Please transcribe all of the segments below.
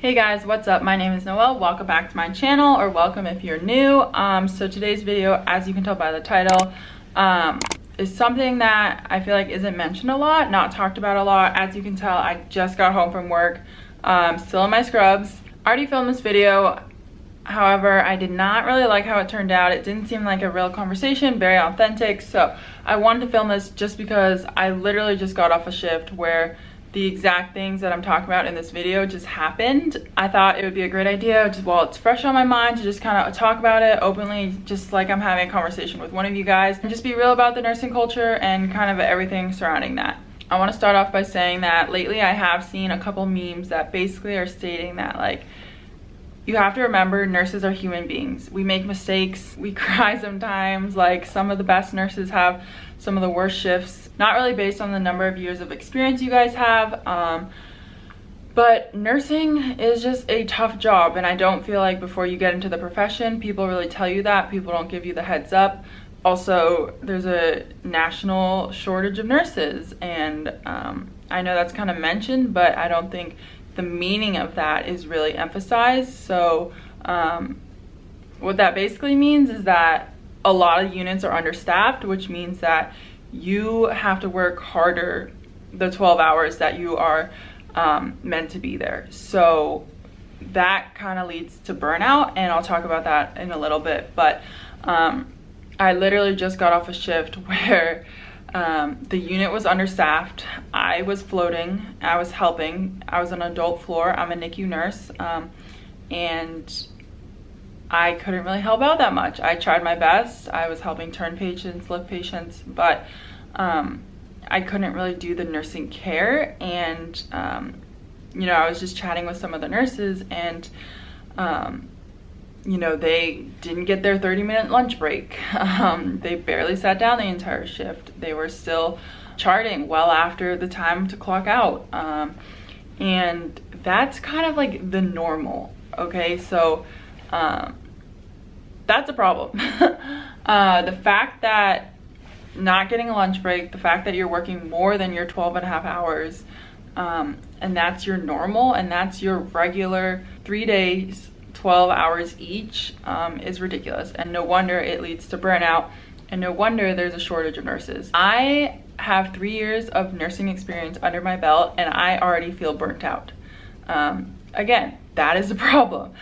Hey guys, what's up? My name is Noelle. Welcome back to my channel, or welcome if you're new. So today's video, as you can tell by the title, is something that I feel like isn't mentioned a lot, not talked about a lot. As you can tell, I just got home from work, still in my scrubs. I already filmed this video. However, I did not really like how it turned out. It didn't seem like a real conversation, very authentic. So I wanted to film this just because I literally just got off a shift where the exact things that I'm talking about in this video just happened. I thought it would be a great idea, just while it's fresh on my mind, to just kind of talk about it openly, just like I'm having a conversation with one of you guys, and just be real about the nursing culture and kind of everything surrounding that. I want to start off by saying that lately I have seen a couple memes that basically are stating that, like, you have to remember nurses are human beings. We make mistakes, we cry sometimes. Like, some of the best nurses have some of the worst shifts, not really based on the number of years of experience you guys have, but nursing is just a tough job, and I don't feel like before you get into the profession people really tell you that. People don't give you the heads up. Also, there's a national shortage of nurses, and I know that's kind of mentioned, but I don't think the meaning of that is really emphasized. So what that basically means is that a lot of units are understaffed, which means that you have to work harder the 12 hours that you are meant to be there. So that kind of leads to burnout, and I'll talk about that in a little bit. But I literally just got off a shift where the unit was understaffed. I was floating, I was helping, I was on adult floor, I'm a NICU nurse, and I couldn't really help out that much. I tried my best. I was helping turn patients, lift patients, but I couldn't really do the nursing care. And you know, I was just chatting with some of the nurses, and you know, they didn't get their 30-minute lunch break. They barely sat down the entire shift. They were still charting well after the time to clock out. And that's kind of like the normal, okay? So that's a problem. The fact that not getting a lunch break, the fact that you're working more than your 12 and a half hours, and that's your normal, and that's your regular 3 days, 12 hours each, is ridiculous. And no wonder it leads to burnout, and no wonder there's a shortage of nurses. I have 3 years of nursing experience under my belt, and I already feel burnt out. Again, that is a problem.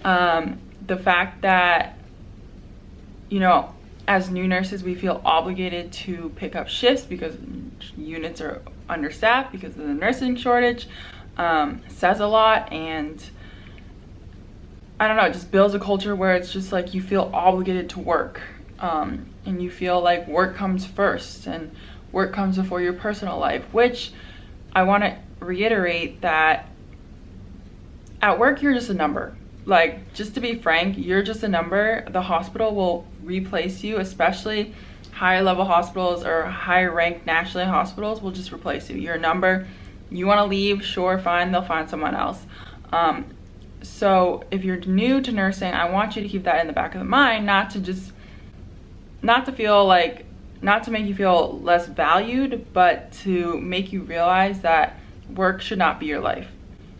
The fact that, you know, as new nurses we feel obligated to pick up shifts because units are understaffed because of the nursing shortage, says a lot. And I don't know, it just builds a culture where it's just like you feel obligated to work, and you feel like work comes first and work comes before your personal life, which I want to reiterate that at work you're just a number. Like, just to be frank, you're just a number. The hospital will replace you, especially higher level hospitals or higher ranked nationally hospitals will just replace you. You're a number. You want to leave, sure, fine, they'll find someone else. So if you're new to nursing, I want you to keep that in the back of the mind, not to make you feel less valued, but to make you realize that work should not be your life.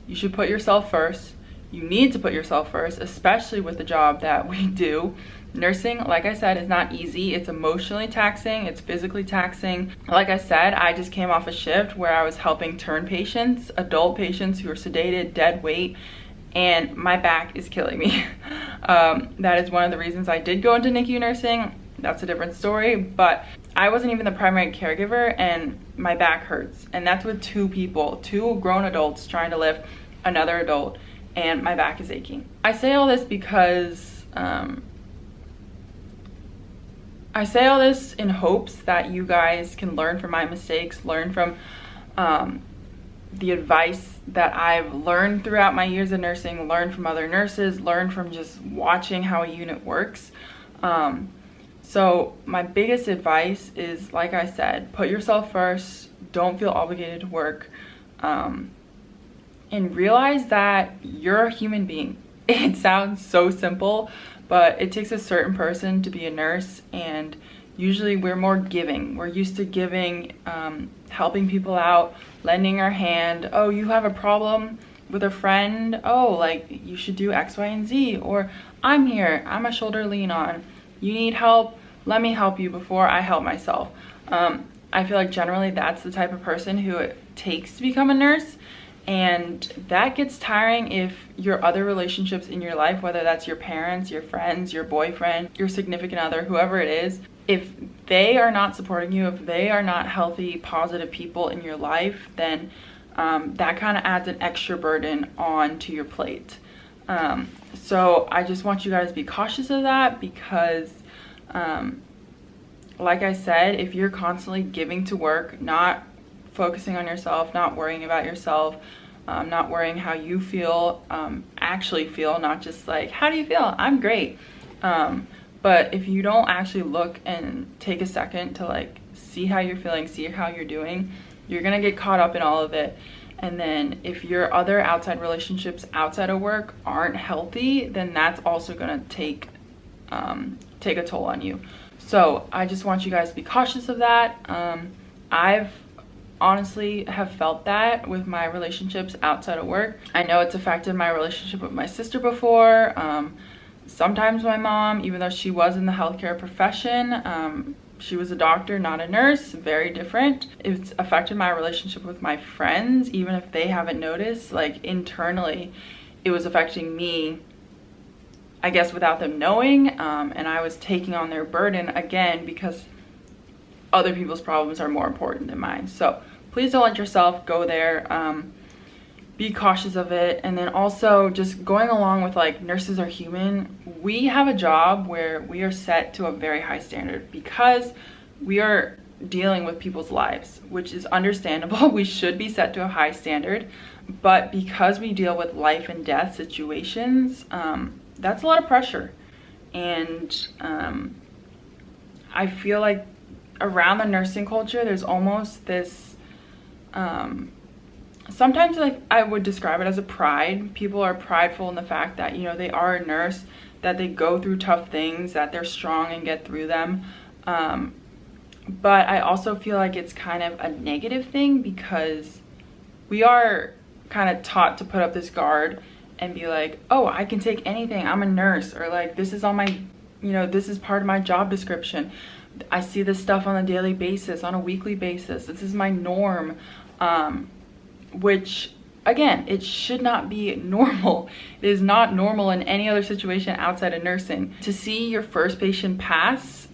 You should put yourself first. You need to put yourself first, especially with the job that we do. Nursing, like I said, is not easy. It's emotionally taxing, it's physically taxing. Like I said, I just came off a shift where I was helping turn patients, adult patients who are sedated, dead weight, and my back is killing me. That is one of the reasons I did go into NICU nursing. That's a different story, but I wasn't even the primary caregiver, and my back hurts. And that's with two people, two grown adults trying to lift another adult, and my back is aching. I say all this because I say all this in hopes that you guys can learn from my mistakes, learn from the advice that I've learned throughout my years of nursing, learn from other nurses, learn from just watching how a unit works. So my biggest advice is, like I said, put yourself first, don't feel obligated to work, and realize that you're a human being. It sounds so simple, but it takes a certain person to be a nurse, and usually we're more giving. We're used to giving, helping people out, lending our hand. Oh, you have a problem? with a friend, oh, like you should do X, Y, and Z, or I'm here, I'm a shoulder to lean on. You need help, let me help you before I help myself. I feel like generally that's the type of person who it takes to become a nurse. And that gets tiring if your other relationships in your life, whether that's your parents, your friends, your boyfriend, your significant other, whoever it is, if they are not supporting you, if they are not healthy, positive people in your life, then that kind of adds an extra burden onto your plate. So I just want you guys to be cautious of that because, like I said, if you're constantly giving to work, not focusing on yourself, not worrying about yourself, not worrying how you feel, actually feel, not just like, how do you feel? I'm great. But if you don't actually look and take a second to like see how you're feeling, see how you're doing, you're gonna get caught up in all of it. And then if your other outside relationships outside of work aren't healthy, then that's also gonna take a toll on you. So I just want you guys to be cautious of that. I've honestly have felt that with my relationships outside of work. I know it's affected my relationship with my sister before. Sometimes my mom, even though she was in the healthcare profession, she was a doctor, not a nurse, very different. It's affected my relationship with my friends, even if they haven't noticed. Like internally, it was affecting me, I guess, without them knowing. And I was taking on their burden again because other people's problems are more important than mine. So please don't let yourself go there. Be cautious of it. And then also just going along with like nurses are human. We have a job where we are set to a very high standard because we are dealing with people's lives, which is understandable. We should be set to a high standard, but because we deal with life and death situations, that's a lot of pressure. And I feel like around the nursing culture, there's almost this, sometimes like I would describe it as a pride. People are prideful in the fact that, you know, they are a nurse, that they go through tough things, that they're strong and get through them. But I also feel like it's kind of a negative thing because we are kind of taught to put up this guard and be like, oh, I can take anything, I'm a nurse, or like this is on my, you know, this is part of my job description. I see this stuff on a daily basis, on a weekly basis. This is my norm, which again, it should not be normal. It is not normal in any other situation outside of nursing. To see your first patient pass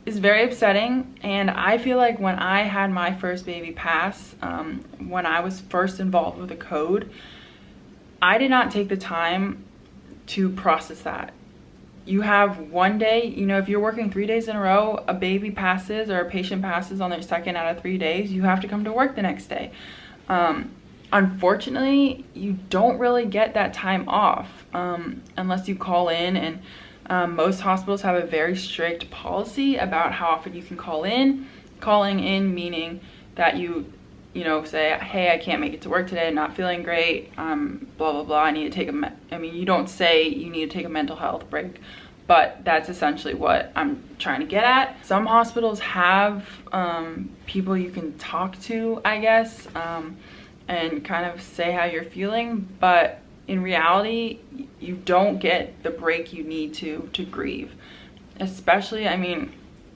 is very upsetting. And I feel like when I had my first baby pass, when I was first involved with the code, I did not take the time to process that. You have one day, you know, if you're working 3 days in a row, a baby passes or a patient passes on their second out of 3 days, you have to come to work the next day. Unfortunately, you don't really get that time off unless you call in, and most hospitals have a very strict policy about how often you can call in. Calling in meaning that you know, say, hey, I can't make it to work today, I'm not feeling great, blah, blah, blah, I need to take I mean, you don't say you need to take a mental health break, but that's essentially what I'm trying to get at. Some hospitals have people you can talk to, I guess, and kind of say how you're feeling, but in reality, you don't get the break you need to grieve. Especially, I mean,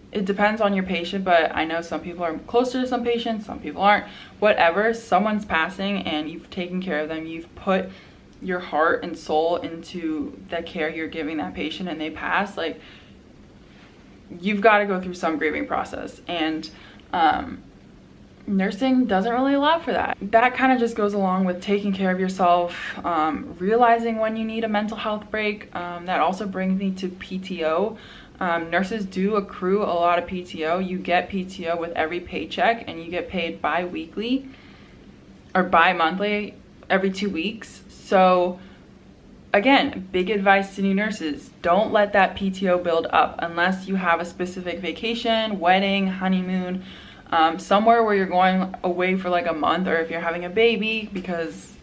it depends on your patient, but I know some people are closer to some patients, some people aren't. Whatever, someone's passing and you've taken care of them, you've put your heart and soul into the care you're giving that patient, and they pass, like, you've got to go through some grieving process. And nursing doesn't really allow for that. That kind of just goes along with taking care of yourself, realizing when you need a mental health break. That also brings me to PTO. Nurses do accrue a lot of PTO. You get PTO with every paycheck, and you get paid bi-weekly or bi-monthly every 2 weeks. So again, big advice to new nurses, don't let that PTO build up unless you have a specific vacation, wedding, honeymoon, somewhere where you're going away for like a month, or if you're having a baby, because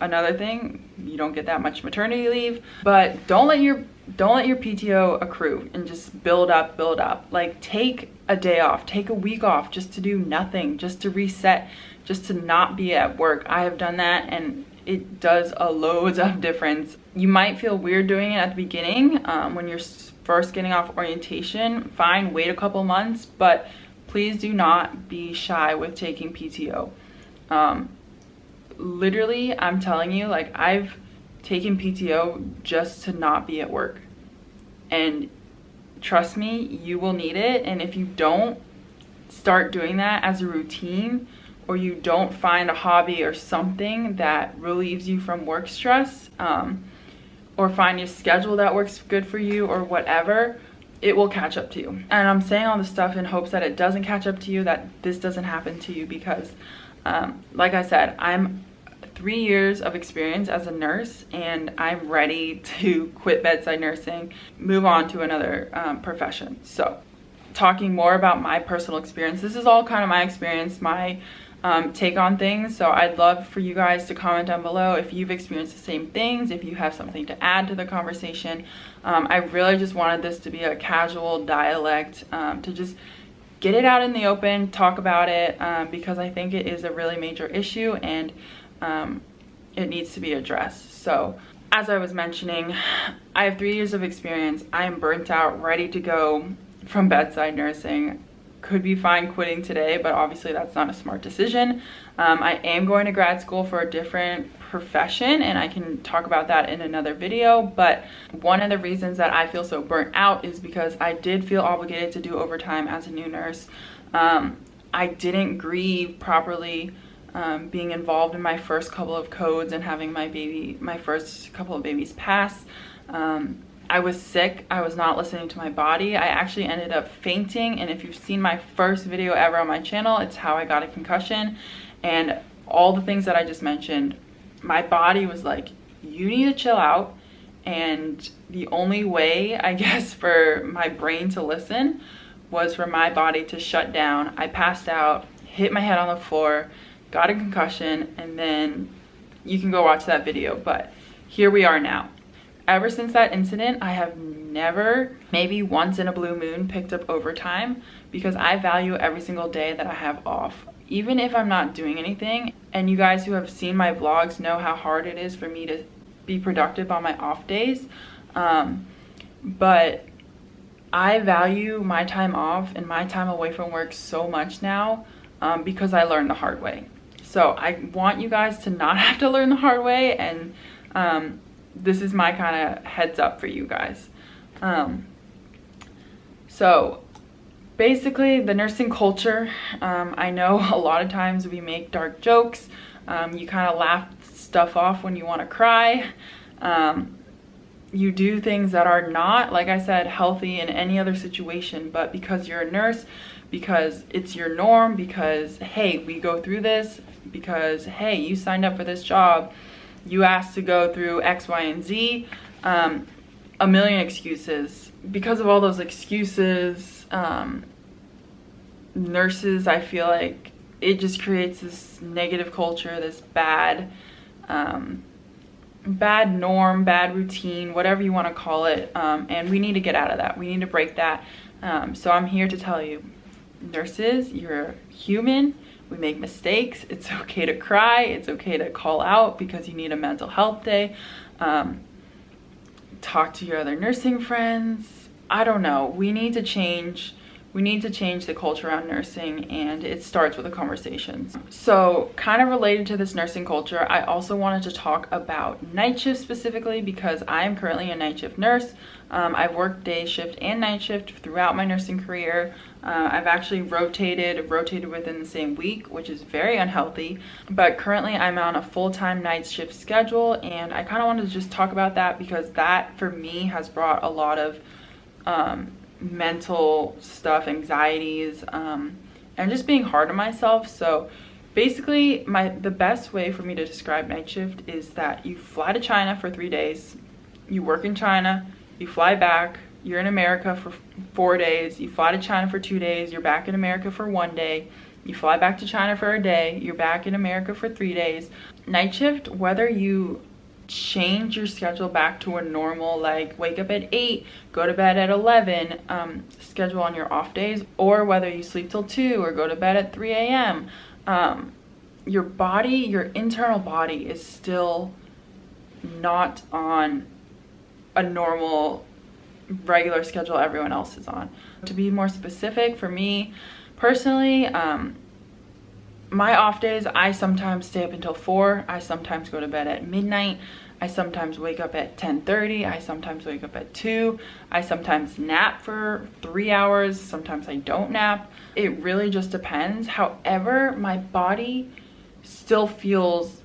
another thing, you don't get that much maternity leave. But don't let your PTO accrue and just build up. Like, take a day off, take a week off, just to do nothing, just to reset, just to not be at work. I have done that, and it does a loads of difference. You might feel weird doing it at the beginning when you're first getting off orientation. Fine, wait a couple months, but please do not be shy with taking PTO. Literally, I'm telling you, like, I've taken PTO just to not be at work, and trust me, you will need it. And if you don't start doing that as a routine, or you don't find a hobby or something that relieves you from work stress, or find a schedule that works good for you or whatever, it will catch up to you. And I'm saying all this stuff in hopes that it doesn't catch up to you, that this doesn't happen to you, because like I said, I'm 3 years of experience as a nurse, and I'm ready to quit bedside nursing, move on to another profession. So talking more about my personal experience, this is all kind of my experience, my take on things. So I'd love for you guys to comment down below if you've experienced the same things, if you have something to add to the conversation. I really just wanted this to be a casual dialect, to just get it out in the open, talk about it, because I think it is a really major issue, and it needs to be addressed. So as I was mentioning, I have 3 years of experience. I am burnt out, ready to go from bedside nursing. Could be fine quitting today, but obviously that's not a smart decision. I am going to grad school for a different profession, and I can talk about that in another video. But one of the reasons that I feel so burnt out is because I did feel obligated to do overtime as a new nurse. I didn't grieve properly being involved in my first couple of codes and having my first couple of babies pass. I was sick. I was not listening to my body. I actually ended up fainting, and if you've seen my first video ever on my channel, it's how I got a concussion. And all the things that I just mentioned, my body was like, you need to chill out. And the only way, I guess, for my brain to listen was for my body to shut down. I passed out, hit my head on the floor, got a concussion, and then you can go watch that video. But here we are now. Ever since that incident, I have never, maybe once in a blue moon, picked up overtime, because I value every single day that I have off, even if I'm not doing anything. And you guys who have seen my vlogs know how hard it is for me to be productive on my off days. But I value my time off and my time away from work so much now, because I learned the hard way. So I want you guys to not have to learn the hard way, and this is my kind of heads up for you guys. So basically, the nursing culture, I know a lot of times we make dark jokes. You kind of laugh stuff off when you want to cry. You do things that are not, like I said, healthy in any other situation, but because you're a nurse, because it's your norm, because, hey, we go through this, because, hey, you signed up for this job, you asked to go through X, Y, and Z, a million excuses. Because of all those excuses, nurses, I feel like it just creates this negative culture, this bad norm, bad routine, whatever you want to call it, and we need to get out of that. We need to break that. So I'm here to tell you, nurses, you're human. We make mistakes. It's okay to cry. It's okay to call out because you need a mental health day. Talk to your other nursing friends. I don't know. We need to change. We need to change the culture around nursing, and it starts with the conversations. So kind of related to this nursing culture, I also wanted to talk about night shift specifically, because I am currently a night shift nurse. I've worked day shift and night shift throughout my nursing career. I've actually rotated within the same week, which is very unhealthy. But currently I'm on a full-time night shift schedule, and I kind of wanted to just talk about that, because that for me has brought a lot of mental stuff, anxieties, and just being hard on myself. So basically the best way for me to describe night shift is that you fly to China for 3 days, you work in China, you fly back, you're in America for 4 days, you fly to China for 2 days, you're back in America for 1 day, you fly back to China for a day, you're back in America for 3 days. Night shift, whether you change your schedule back to a normal, like wake up at 8, go to bed at 11 schedule on your off days, or whether you sleep till 2 or go to bed at 3 a.m. your body, your internal body is still not on a normal regular schedule everyone else is on. To be more specific, for me personally, my off days, I sometimes stay up until 4. I sometimes go to bed at midnight. I sometimes wake up at 10:30. I sometimes wake up at 2. I sometimes nap for 3 hours. Sometimes I don't nap. It really just depends. However, my body still feels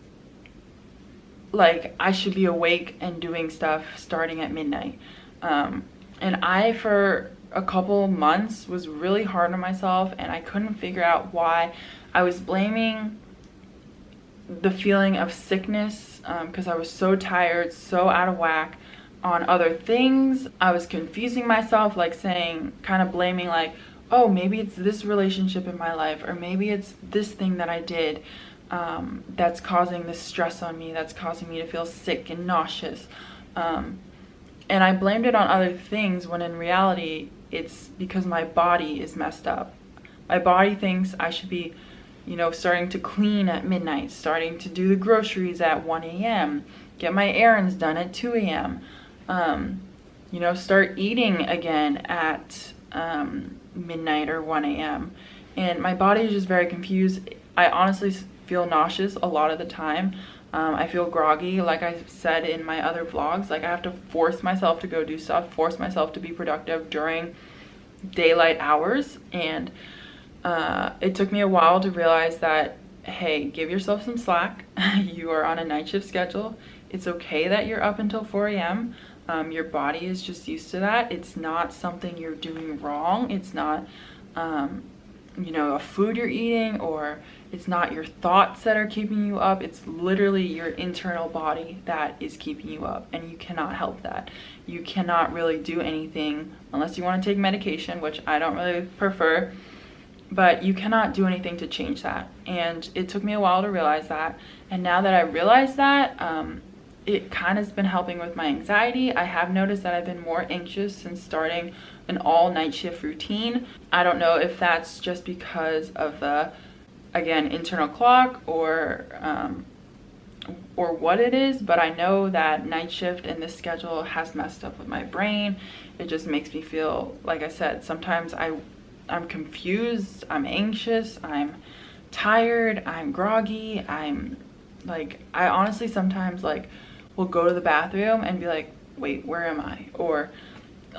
like I should be awake and doing stuff starting at midnight. And I, for a couple months, was really hard on myself, and I couldn't figure out why. I was blaming the feeling of sickness because I was so tired, so out of whack, on other things. I was confusing myself, like saying, kind of blaming, like, oh, maybe it's this relationship in my life, or maybe it's this thing that I did that's causing this stress on me, that's causing me to feel sick and nauseous. And I blamed it on other things, when in reality, it's because my body is messed up. My body thinks I should be, you know, starting to clean at midnight, starting to do the groceries at 1 a.m., get my errands done at 2 a.m., you know, start eating again at midnight or 1 a.m. And my body is just very confused. I honestly feel nauseous a lot of the time. I feel groggy, like I said in my other vlogs. Like, I have to force myself to go do stuff, force myself to be productive during daylight hours. And it took me a while to realize that, hey, give yourself some slack. You are on a night shift schedule. It's okay that you're up until 4 a.m. Your body is just used to that. It's not something you're doing wrong. It's not, you know, a food you're eating, or it's not your thoughts that are keeping you up. It's literally your internal body that is keeping you up, and you cannot help that. You cannot really do anything unless you want to take medication, which I don't really prefer, but you cannot do anything to change that. And it took me a while to realize that, and now that I realize that, it kind of has been helping with my anxiety. I have noticed that I've been more anxious since starting an all night shift routine. I don't know if that's just because of the, again, internal clock, or what it is, but I know that night shift and this schedule has messed up with my brain. It just makes me feel, like I said, sometimes I'm confused, I'm anxious, I'm tired, I'm groggy, I'm like, I honestly sometimes like will go to the bathroom and be like, wait, where am I? Or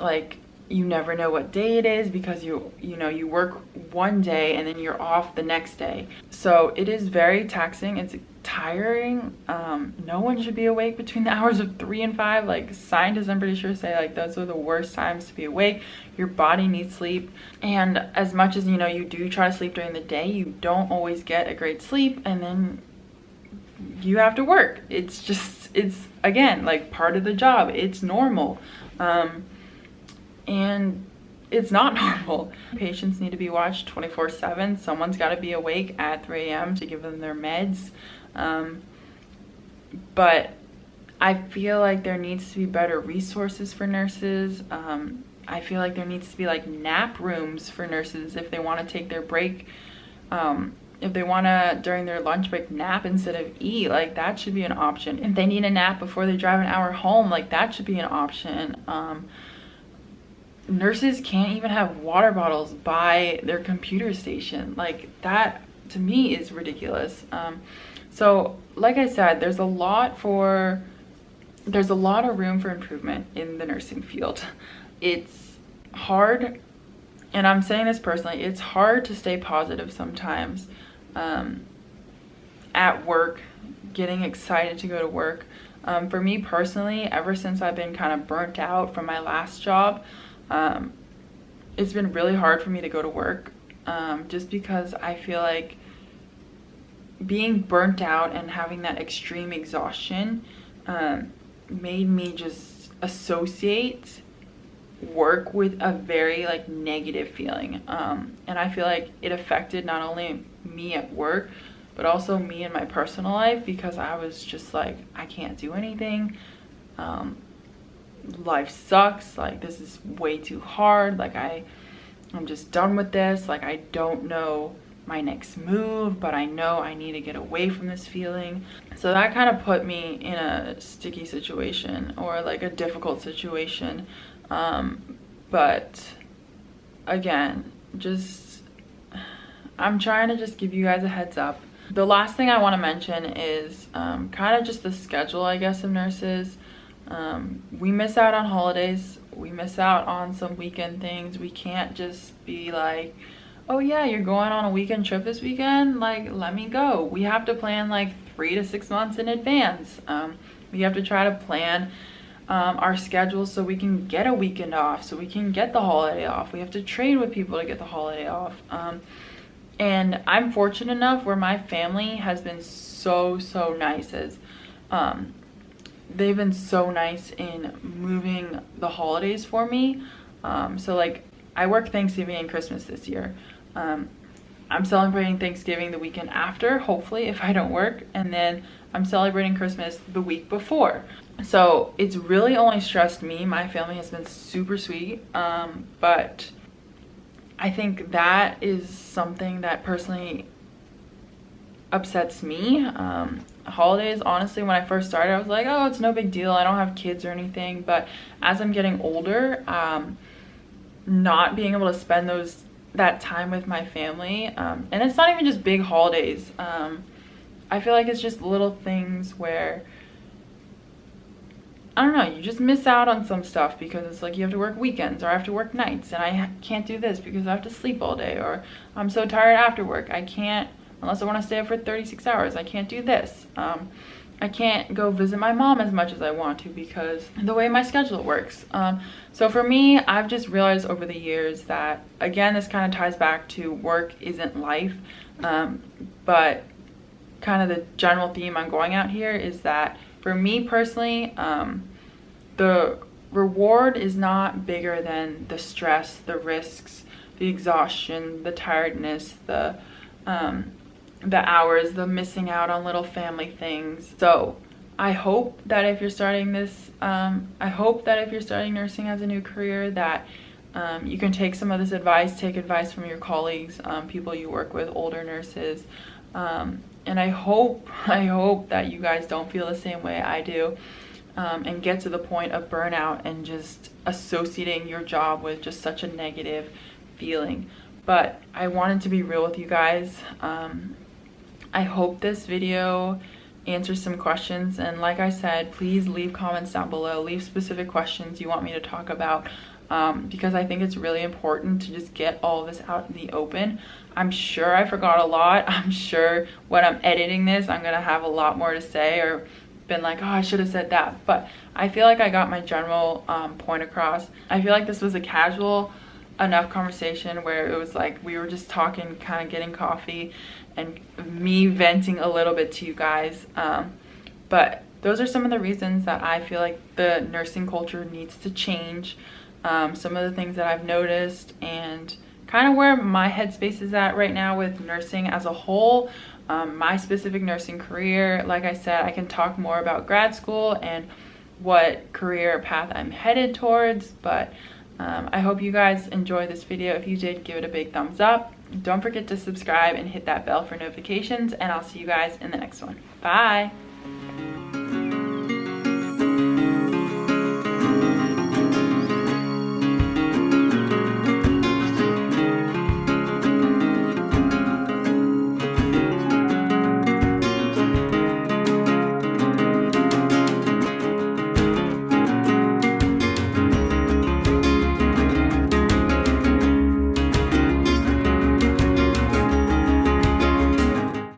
like, you never know what day it is, because you know, you work one day and then you're off the next day. So it is very taxing. It's tiring. No one should be awake between the hours of 3 and 5. Like, scientists, I'm pretty sure, say like those are the worst times to be awake. Your body needs sleep. And as much as, you know, you do try to sleep during the day, you don't always get a great sleep, and then you have to work. It's just, it's, again, like, part of the job. It's normal. And it's not normal. Patients need to be watched 24/7. Someone's got to be awake at 3 a.m. to give them their meds. But I feel like there needs to be better resources for nurses. I feel like there needs to be like nap rooms for nurses if they want to take their break. If they want to, during their lunch break, nap instead of eat, like, that should be an option. If they need a nap before they drive an hour home, like, that should be an option. Nurses can't even have water bottles by their computer station. Like, that to me is ridiculous. So like I said, there's a lot of room for improvement in the nursing field. It's hard, and I'm saying this personally, it's hard to stay positive sometimes at work, getting excited to go to work. For me personally, ever since I've been kind of burnt out from my last job, it's been really hard for me to go to work, just because I feel like being burnt out and having that extreme exhaustion made me just associate work with a very like negative feeling, and I feel like it affected not only me at work but also me in my personal life, because I was just like, I can't do anything, life sucks, like, this is way too hard, like I'm just done with this, like, I don't know my next move, but I know I need to get away from this feeling. So that kind of put me in a sticky situation, or like a difficult situation. But again, I'm trying to just give you guys a heads up. The last thing I want to mention is kind of just the schedule, I guess, of nurses. We miss out on holidays. We miss out on some weekend things. We can't just be like, oh yeah, you're going on a weekend trip this weekend, like, let me go. We have to plan like 3 to 6 months in advance. We have to try to plan our schedule so we can get a weekend off, so we can get the holiday off. We have to train with people to get the holiday off. And I'm fortunate enough where my family has been so nice, as they've been so nice in moving the holidays for me. So like, I work Thanksgiving and Christmas this year. I'm celebrating Thanksgiving the weekend after, hopefully, if I don't work, and then I'm celebrating Christmas the week before. So it's really only stressed me. My family has been super sweet, but I think that is something that personally upsets me. Holidays, honestly, when I first started, I was like, oh, it's no big deal, I don't have kids or anything. But as I'm getting older, not being able to spend that time with my family, and it's not even just big holidays, I feel like it's just little things where, I don't know, you just miss out on some stuff because it's like you have to work weekends, or I have to work nights, and I can't do this because I have to sleep all day, or I'm so tired after work, I can't, unless I want to stay up for 36 hours, I can't do this. I can't go visit my mom as much as I want to because the way my schedule works. So for me, I've just realized over the years that, again, this kind of ties back to work isn't life, but kind of the general theme I'm going out here is that for me personally, the reward is not bigger than the stress, the risks, the exhaustion, the tiredness, the hours, the missing out on little family things. So I hope that if you're starting this, I hope that if you're starting nursing as a new career, that you can take some of this advice, take advice from your colleagues, people you work with, older nurses, and I hope that you guys don't feel the same way I do, and get to the point of burnout and just associating your job with just such a negative feeling. But I wanted to be real with you guys. I hope this video answers some questions, and like I said, please leave comments down below, leave specific questions you want me to talk about, because I think it's really important to just get all of this out in the open. I'm sure I forgot a lot. I'm sure when I'm editing this, I'm gonna have a lot more to say, or been like, oh, I should have said that, but I feel like I got my general point across. I feel like this was a casual enough conversation where it was like we were just talking, kind of getting coffee, and me venting a little bit to you guys. But those are some of the reasons that I feel like the nursing culture needs to change. Some of the things that I've noticed, and kind of where my headspace is at right now with nursing as a whole. My specific nursing career, like I said, I can talk more about grad school and what career path I'm headed towards, but I hope you guys enjoyed this video. If you did, give it a big thumbs up. Don't forget to subscribe and hit that bell for notifications, and I'll see you guys in the next one. Bye!